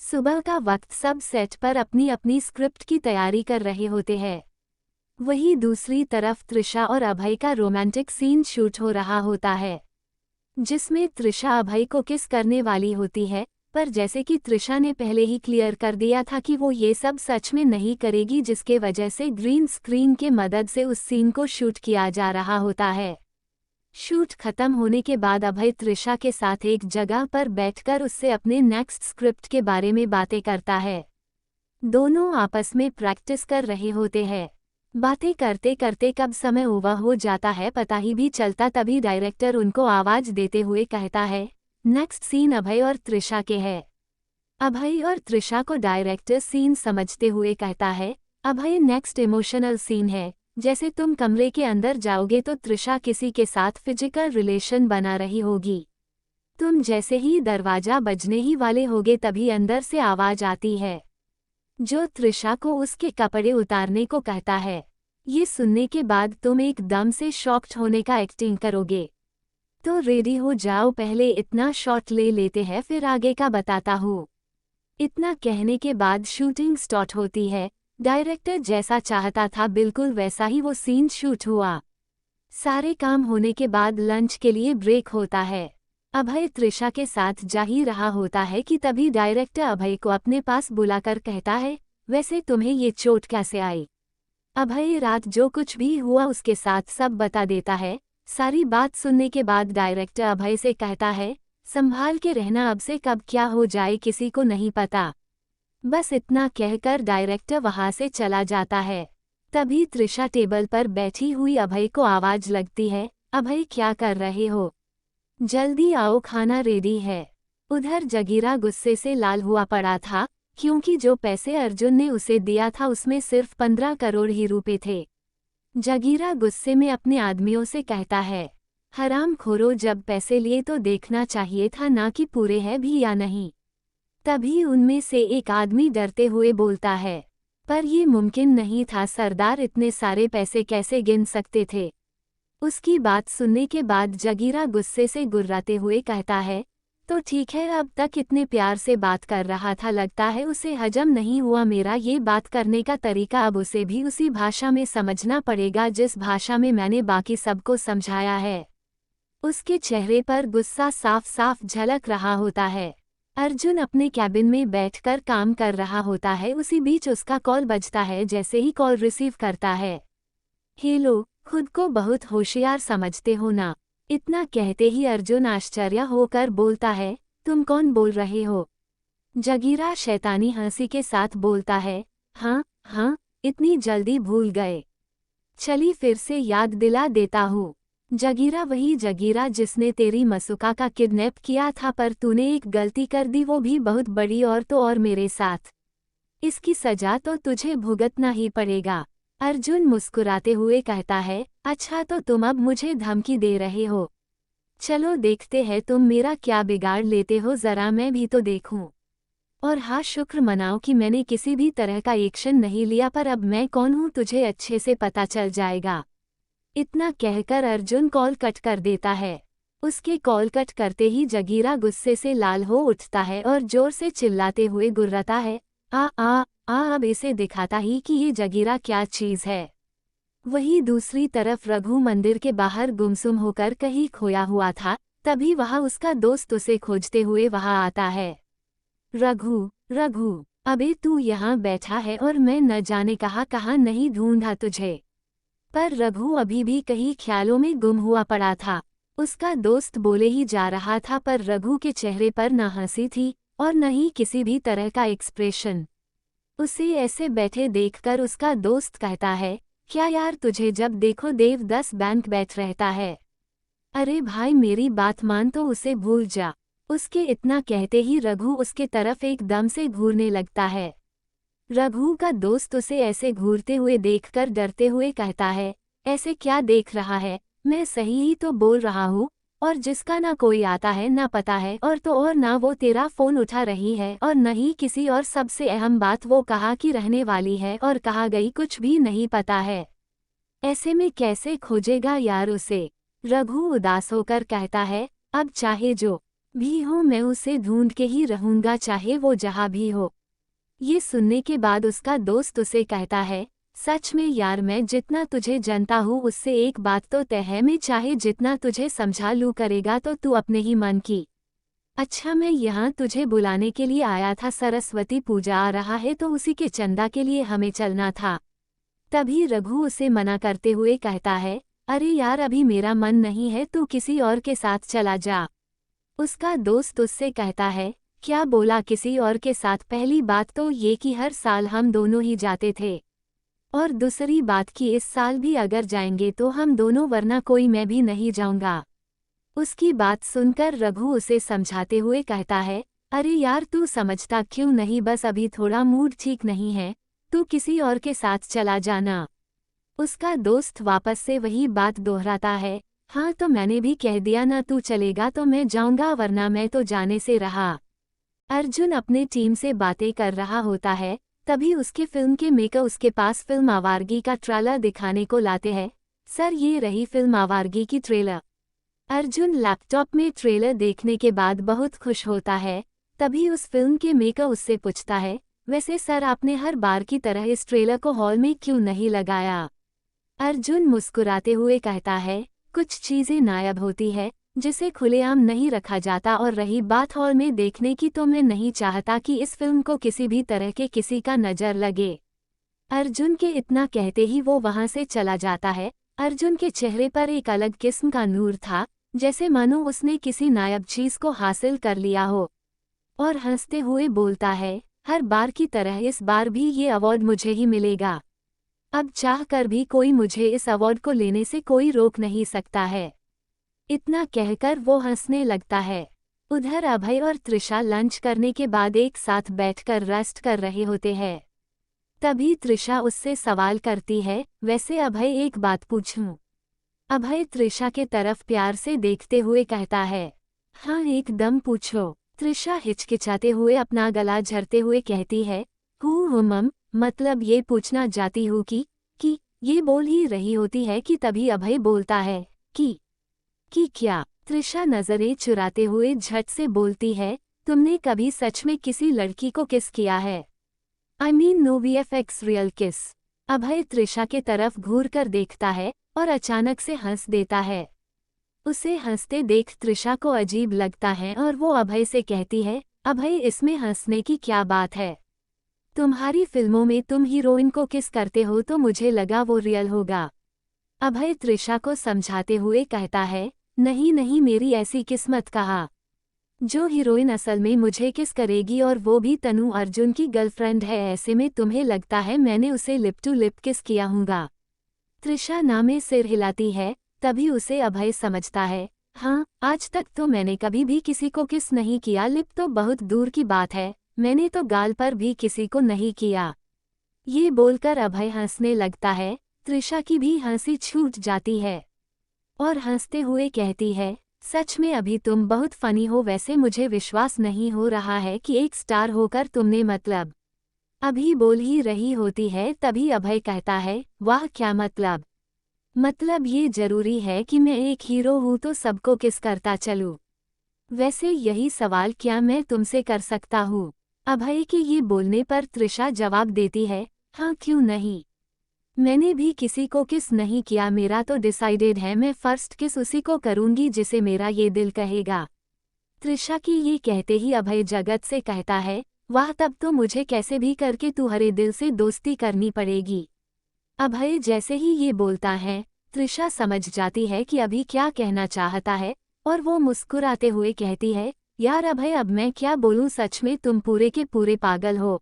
सुबह का वक्त सब सेट पर अपनी अपनी स्क्रिप्ट की तैयारी कर रहे होते हैं। वहीं दूसरी तरफ त्रिशा और अभय का रोमांटिक सीन शूट हो रहा होता है, जिसमें त्रिशा अभय को किस करने वाली होती है। पर जैसे कि त्रिशा ने पहले ही क्लियर कर दिया था कि वो ये सब सच में नहीं करेगी, जिसके वजह से ग्रीन स्क्रीन के मदद से उस सीन को शूट किया जा रहा होता है। शूट खत्म होने के बाद अभय त्रिशा के साथ एक जगह पर बैठकर उससे अपने नेक्स्ट स्क्रिप्ट के बारे में बातें करता है। दोनों आपस में प्रैक्टिस कर रहे होते हैं। बातें करते करते कब समय ओवर हो जाता है पता ही भी चलता। तभी डायरेक्टर उनको आवाज देते हुए कहता है, नेक्स्ट सीन अभय और त्रिशा के है। अभय और त्रिशा को डायरेक्टर सीन समझते हुए कहता है, अभय नेक्स्ट इमोशनल सीन है। जैसे तुम कमरे के अंदर जाओगे तो त्रिशा किसी के साथ फिजिकल रिलेशन बना रही होगी। तुम जैसे ही दरवाजा बजने ही वाले होगे तभी अंदर से आवाज आती है, जो त्रिशा को उसके कपड़े उतारने को कहता है। ये सुनने के बाद तुम एकदम से शॉक्ड होने का एक्टिंग करोगे। तो रेडी हो जाओ, पहले इतना शॉट ले लेते हैं फिर आगे का बताता हूँ। इतना कहने के बाद शूटिंग स्टार्ट होती है। डायरेक्टर जैसा चाहता था बिल्कुल वैसा ही वो सीन शूट हुआ। सारे काम होने के बाद लंच के लिए ब्रेक होता है। अभय त्रिशा के साथ जा ही रहा होता है कि तभी डायरेक्टर अभय को अपने पास बुलाकर कहता है, वैसे तुम्हें ये चोट कैसे आई? अभय रात जो कुछ भी हुआ उसके साथ सब बता देता है। सारी बात सुनने के बाद डायरेक्टर अभय से कहता है, संभाल के रहना, अब से कब क्या हो जाए किसी को नहीं पता। बस इतना कहकर डायरेक्टर वहां से चला जाता है। तभी त्रिशा टेबल पर बैठी हुई अभय को आवाज लगती है, अभय क्या कर रहे हो? जल्दी आओ, खाना रेडी है। उधर जगीरा गुस्से से लाल हुआ पड़ा था, क्योंकि जो पैसे अर्जुन ने उसे दिया था उसमें सिर्फ 15 करोड़ ही रुपए थे। जगीरा गुस्से में अपने आदमियों से कहता है, हरामखोरों, जब पैसे लिए तो देखना चाहिए था ना कि पूरे हैं भी या नहीं। तभी उनमें से एक आदमी डरते हुए बोलता है, पर ये मुमकिन नहीं था सरदार, इतने सारे पैसे कैसे गिन सकते थे? उसकी बात सुनने के बाद जगीरा गुस्से से गुर्राते हुए कहता है, तो ठीक है, अब तक इतने प्यार से बात कर रहा था, लगता है उसे हजम नहीं हुआ मेरा ये बात करने का तरीका। अब उसे भी उसी भाषा में समझना पड़ेगा जिस भाषा में मैंने बाकी सबको समझाया है। उसके चेहरे पर गुस्सा साफ साफ झलक रहा होता है। अर्जुन अपने कैबिन में बैठकर काम कर रहा होता है। उसी बीच उसका कॉल बजता है। जैसे ही कॉल रिसीव करता है, हेलो, खुद को बहुत होशियार समझते हो ना? इतना कहते ही अर्जुन आश्चर्य होकर बोलता है, तुम कौन बोल रहे हो? जगीरा शैतानी हंसी के साथ बोलता है, हाँ, इतनी जल्दी भूल गए? चली फिर से याद दिला देता हूँ। जगीरा वही जगीरा जिसने तेरी मसुका का किडनैप किया था, पर तूने एक गलती कर दी, वो भी बहुत बड़ी, और तो और मेरे साथ। इसकी सजा तो तुझे भुगतना ही पड़ेगा। अर्जुन मुस्कुराते हुए कहता है, अच्छा तो तुम अब मुझे धमकी दे रहे हो? चलो देखते हैं तुम मेरा क्या बिगाड़ लेते हो, जरा मैं भी तो देखूं। और हाँ, शुक्र मनाओ कि मैंने किसी भी तरह का एक्शन नहीं लिया, पर अब मैं कौन हूँ तुझे अच्छे से पता चल जाएगा। इतना कहकर अर्जुन कॉल कट कर देता है। उसके कॉल कट करते ही जगीरा गुस्से से लाल हो उठता है और जोर से चिल्लाते हुए गुर्राता है, अब इसे दिखाता ही कि ये जगीरा क्या चीज है। वहीं दूसरी तरफ रघु मंदिर के बाहर गुमसुम होकर कहीं खोया हुआ था। तभी वहां उसका दोस्त उसे खोजते हुए वहां आता है। रघु, अबे तू यहाँ बैठा है और मैं न जाने कहाँ नहीं ढूंढा तुझे। पर रघु अभी भी कहीं ख्यालों में गुम हुआ पड़ा था। उसका दोस्त बोले ही जा रहा था, पर रघु के चेहरे पर न हंसी थी और न ही किसी भी तरह का एक्सप्रेशन। उसे ऐसे बैठे देखकर उसका दोस्त कहता है, क्या यार, तुझे जब देखो देवदास बैंक बैठ रहता है? अरे भाई, मेरी बात मान, तो उसे भूल जा। उसके इतना कहते ही रघु उसके तरफ एकदम से घूरने लगता है। रघु का दोस्त उसे ऐसे घूरते हुए देखकर डरते हुए कहता है, ऐसे क्या देख रहा है? मैं सही ही तो बोल रहा हूँ, और जिसका ना कोई आता है ना पता है, और तो और ना वो तेरा फोन उठा रही है और न ही किसी, और सबसे अहम बात, वो कहाँ की रहने वाली है और कहाँ गई कुछ भी नहीं पता है। ऐसे में कैसे खोजेगा यार उसे? रघु उदास होकर कहता है, अब चाहे जो भी हो मैं उसे ढूंढ के ही रहूंगा चाहे वो जहाँ भी हो। ये सुनने के बाद उसका दोस्त उसे कहता है, सच में यार मैं जितना तुझे जानता हूँ उससे एक बात तो तय है, मैं चाहे जितना तुझे समझा लूँ करेगा तो तू अपने ही मन की। अच्छा मैं यहाँ तुझे बुलाने के लिए आया था, सरस्वती पूजा आ रहा है तो उसी के चंदा के लिए हमें चलना था। तभी रघु उसे मना करते हुए कहता है, अरे यार अभी मेरा मन नहीं है, तू किसी और के साथ चला जा। उसका दोस्त उससे कहता है, क्या बोला किसी और के साथ? पहली बात तो ये कि हर साल हम दोनों ही जाते थे, और दूसरी बात कि इस साल भी अगर जाएंगे तो हम दोनों, वरना कोई मैं भी नहीं जाऊंगा। उसकी बात सुनकर रघु उसे समझाते हुए कहता है, अरे यार तू समझता क्यों नहीं, बस अभी थोड़ा मूड ठीक नहीं है, तू किसी और के साथ चला जाना। उसका दोस्त वापस से वही बात दोहराता है, हाँ तो मैंने भी कह दिया ना, तू चलेगा तो मैं जाऊंगा वरना मैं तो जाने से रहा। अर्जुन अपने टीम से बातें कर रहा होता है, तभी उसके फिल्म के मेकर उसके पास फिल्म आवारगी का ट्रेलर दिखाने को लाते हैं। सर ये रही फिल्म आवारगी की ट्रेलर। अर्जुन लैपटॉप में ट्रेलर देखने के बाद बहुत खुश होता है। तभी उस फिल्म के मेकर उससे पूछता है, वैसे सर आपने हर बार की तरह इस ट्रेलर को हॉल में क्यों नहीं लगाया? अर्जुन मुस्कुराते हुए कहता है, कुछ चीजें नायाब होती है जिसे खुलेआम नहीं रखा जाता, और रही बात हॉल में देखने की तो मैं नहीं चाहता कि इस फिल्म को किसी भी तरह के किसी का नजर लगे। अर्जुन के इतना कहते ही वो वहां से चला जाता है। अर्जुन के चेहरे पर एक अलग किस्म का नूर था, जैसे मानो उसने किसी नायाब चीज को हासिल कर लिया हो, और हंसते हुए बोलता है, हर बार की तरह इस बार भी ये अवार्ड मुझे ही मिलेगा। अब चाह कर भी कोई मुझे इस अवार्ड को लेने से कोई रोक नहीं सकता है। इतना कहकर वो हंसने लगता है। उधर अभय और त्रिशा लंच करने के बाद एक साथ बैठकर रेस्ट कर रहे होते हैं। तभी त्रिशा उससे सवाल करती है, वैसे अभय एक बात पूछूं? अभय त्रिशा के तरफ प्यार से देखते हुए कहता है, हाँ एकदम पूछो। त्रिशा हिचकिचाते हुए अपना गला झरते हुए कहती है, मम मतलब ये पूछना चाहती हूँ कि ये बोल ही रही होती है कि तभी अभय बोलता है कि क्या? त्रिशा नजरें चुराते हुए झट से बोलती है, तुमने कभी सच में किसी लड़की को किस किया है? I mean no VFX real किस। अभय त्रिशा के तरफ घूर कर देखता है और अचानक से हंस देता है। उसे हंसते देख त्रिशा को अजीब लगता है और वो अभय से कहती है, अभय इसमें हंसने की क्या बात है? तुम्हारी फिल्मों में तुम हीरोइन को किस करते हो तो मुझे लगा वो रियल होगा। अभय त्रिशा को समझाते हुए कहता है, नहीं नहीं मेरी ऐसी किस्मत कहा। जो हीरोइन असल में मुझे किस करेगी, और वो भी तनु अर्जुन की गर्लफ्रेंड है, ऐसे में तुम्हें लगता है मैंने उसे लिप टू लिप किस किया हूँगा? त्रिशा नामे सिर हिलाती है। तभी उसे अभय समझता है, हाँ आज तक तो मैंने कभी भी किसी को किस नहीं किया, लिप तो बहुत दूर की बात है, मैंने तो गाल पर भी किसी को नहीं किया। ये बोलकर अभय हंसने लगता है। त्रिशा की भी हंसी छूट जाती है और हंसते हुए कहती है, सच में अभी तुम बहुत फनी हो, वैसे मुझे विश्वास नहीं हो रहा है कि एक स्टार होकर तुमने मतलब। अभी बोल ही रही होती है तभी अभय कहता है, वाह क्या मतलब? मतलब ये जरूरी है कि मैं एक हीरो हूँ तो सबको किस करता चलूं? वैसे यही सवाल क्या मैं तुमसे कर सकता हूँ? अभय के ये बोलने पर त्रिशा जवाब देती है, हाँ क्यों नहीं, मैंने भी किसी को किस नहीं किया, मेरा तो डिसाइडेड है, मैं फर्स्ट किस उसी को करूंगी जिसे मेरा ये दिल कहेगा। त्रिशा की ये कहते ही अभय जगत से कहता है, वाह तब तो मुझे कैसे भी करके तुम्हारे दिल से दोस्ती करनी पड़ेगी। अभय जैसे ही ये बोलता है त्रिशा समझ जाती है कि अभी क्या कहना चाहता है, और वो मुस्कुराते हुए कहती है, यार अभय अब मैं क्या बोलूं, सच में तुम पूरे के पूरे पागल हो।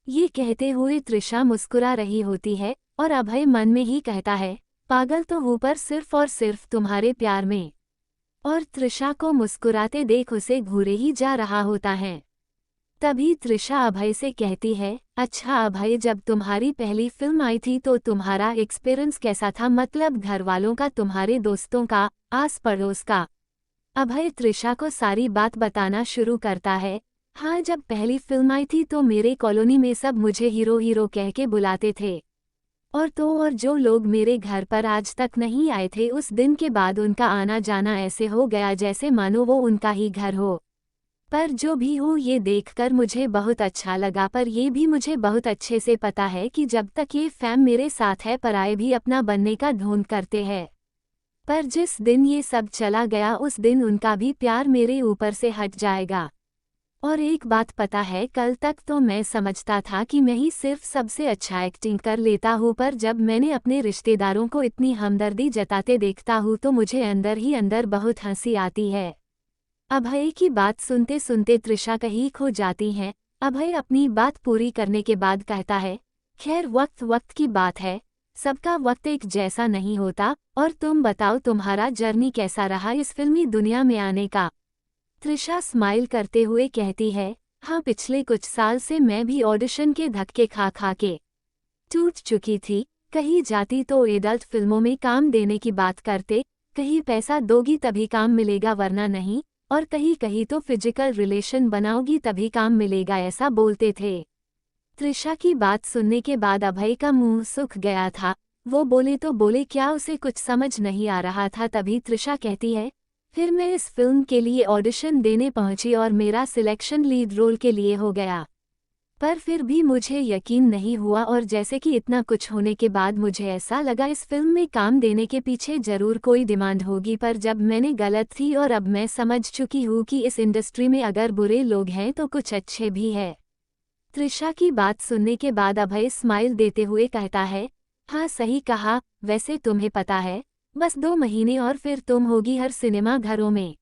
ये कहते हुए त्रिशा मुस्कुरा रही होती है और अभय मन में ही कहता है, पागल तो हूँ पर सिर्फ और सिर्फ तुम्हारे प्यार में। और त्रिशा को मुस्कुराते देख उसे घूरे ही जा रहा होता है। तभी त्रिशा अभय से कहती है, अच्छा अभय जब तुम्हारी पहली फिल्म आई थी तो तुम्हारा एक्सपीरियंस कैसा था, मतलब घर वालों का, तुम्हारे दोस्तों का, आस पड़ोस का? अभय त्रिशा को सारी बात बताना शुरू करता है। हाँ जब पहली फिल्म आई थी तो मेरे कॉलोनी में सब मुझे हीरो हीरो कह के बुलाते थे, और जो लोग मेरे घर पर आज तक नहीं आए थे, उस दिन के बाद उनका आना जाना ऐसे हो गया जैसे मानो वो उनका ही घर हो। पर जो भी हो ये देखकर मुझे बहुत अच्छा लगा, पर ये भी मुझे बहुत अच्छे से पता है कि जब तक ये फैम मेरे साथ है पराये भी अपना बनने का ढोंग करते हैं। पर जिस दिन ये सब चला गया उस दिन उनका भी प्यार मेरे ऊपर से हट जाएगा। और एक बात पता है, कल तक तो मैं समझता था कि मैं ही सिर्फ सबसे अच्छा एक्टिंग कर लेता हूँ, पर जब मैंने अपने रिश्तेदारों को इतनी हमदर्दी जताते देखता हूँ तो मुझे अंदर ही अंदर बहुत हंसी आती है। अभय की बात सुनते सुनते तृषा कहीं खो जाती हैं। अभय अपनी बात पूरी करने के बाद कहता है, खैर वक्त वक्त की बात है, सबका वक्त एक जैसा नहीं होता। और तुम बताओ तुम्हारा जर्नी कैसा रहा इस फिल्मी दुनिया में आने का। तृषा स्माइल करते हुए कहती है, हाँ पिछले कुछ साल से मैं भी ऑडिशन के धक्के खा खा के टूट चुकी थी। कहीं जाती तो एडल्ट फिल्मों में काम देने की बात करते, कहीं पैसा दोगी तभी काम मिलेगा वरना नहीं, और कहीं कहीं तो फिजिकल रिलेशन बनाओगी तभी काम मिलेगा ऐसा बोलते थे। तृषा की बात सुनने के बाद अभय का मुंह सूख गया था। वो बोले तो बोले क्या, उसे कुछ समझ नहीं आ रहा था। तभी तृषा कहती है, फिर मैं इस फिल्म के लिए ऑडिशन देने पहुंची और मेरा सिलेक्शन लीड रोल के लिए हो गया। पर फिर भी मुझे यकीन नहीं हुआ, और जैसे कि इतना कुछ होने के बाद मुझे ऐसा लगा इस फिल्म में काम देने के पीछे जरूर कोई डिमांड होगी, पर जब मैंने गलत थी और अब मैं समझ चुकी हूँ कि इस इंडस्ट्री में अगर बुरे लोग हैं तो कुछ अच्छे भी हैं। तृषा की बात सुनने के बाद अभय स्माइल देते हुए कहता है, हाँ सही कहा, वैसे तुम्हें पता है बस 2 महीने और फिर तुम होगी हर सिनेमा घरों में,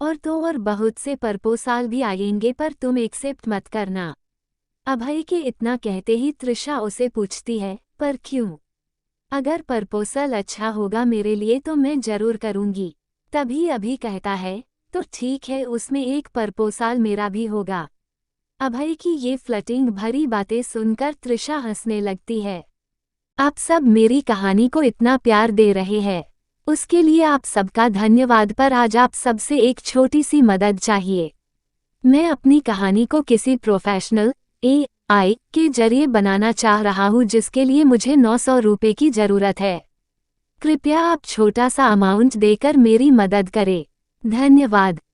और तो और बहुत से प्रपोजल भी आएंगे, पर तुम एक्सेप्ट मत करना। अभय के इतना कहते ही तृषा उसे पूछती है, पर क्यों? अगर प्रपोजल अच्छा होगा मेरे लिए तो मैं जरूर करूंगी। तभी अभि कहता है, तो ठीक है उसमें एक प्रपोजल मेरा भी होगा। अभय की ये फ्लर्टिंग भरी बातें सुनकर तृषा हंसने लगती है। आप सब मेरी कहानी को इतना प्यार दे रहे हैं, उसके लिए आप सबका धन्यवाद। पर आज आप सबसे एक छोटी सी मदद चाहिए। मैं अपनी कहानी को किसी प्रोफेशनल AI के जरिए बनाना चाह रहा हूँ, जिसके लिए मुझे 900 रुपये की ज़रूरत है। कृपया आप छोटा सा अमाउंट देकर मेरी मदद करें। धन्यवाद।